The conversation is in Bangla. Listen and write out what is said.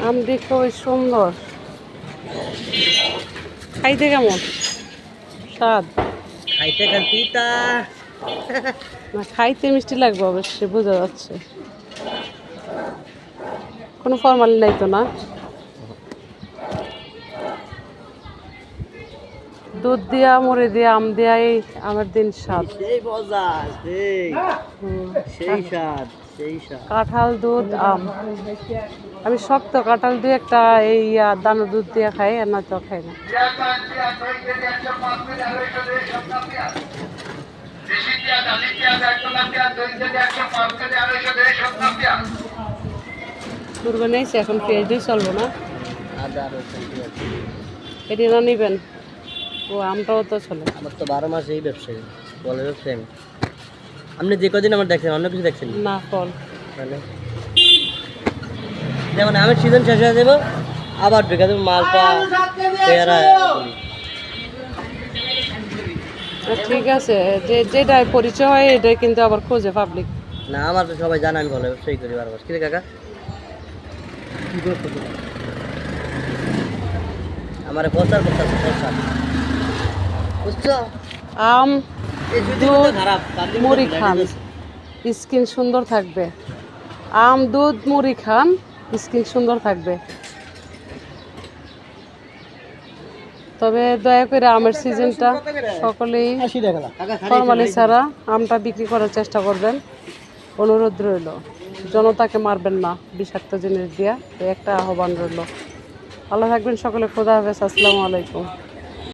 আমটি খুবই সুন্দর, খাইতে কেমন স্বাদ? খাইতে তিতা না, খাইতে মিষ্টি লাগবে অবশ্যই, বোঝা যাচ্ছে। কোনো ফরমালিন নাই তো না? দুধ দিয়া, মুড়ি দিয়া, আম দিয়া এই আমের দিন স্বাদ। সেই মজা, সেই স্বাদ, সেই স্বাদ। কাঁঠাল, দুধ, আম। আমি শক্ত কাঁঠাল দিয়ে একটা এই দানো দুধ দিয়ে খাই, আর না তো খাই না। কুরবানি এসে এখন পেঁয়াজ দিয়ে চলবো না, এটি না নিবেন? ও আমটাও তো চলে। আমার তো 12 মাস এই ব্যবসায়ী, বলে ব্যবসায়ী আমি। আপনি যে কদিন আমার দেখছেন, অন্য কিছু দেখছেন না? ফল মানে যেমন আমের সিজন শেষ হয়ে যাবো, আবার ঢুকে দেবো মালটা, পেয়ারা। ঠিক আছে, যেটাই পরিচয় হয় এটাই কিন্তু আবার খোঁজে পাবলিক। না, আমার তো সবাই জানে আমি ভালো ব্যবসায়ী করি বারবার। কি রে কাকা, আমার প্রচার করতেছে, প্রচার বুঝছো? আম, দুধ, খারাপ মুড়ি খান, স্কিন সুন্দর থাকবে। আম, দুধ, মুড়ি খান, স্কিন সুন্দর থাকবে। তবে দয়া করে আমের সিজনটা সকলেই ফরমালি ছাড়া আমটা বিক্রি করার চেষ্টা করবেন, অনুরোধ রইল। জনতাকে মারবেন না বিষাক্ত জিনিস দিয়া, একটা আহ্বান রইল। ভালো থাকবেন সকলে, খোদা হাফেজ, আসসালামু আলাইকুম।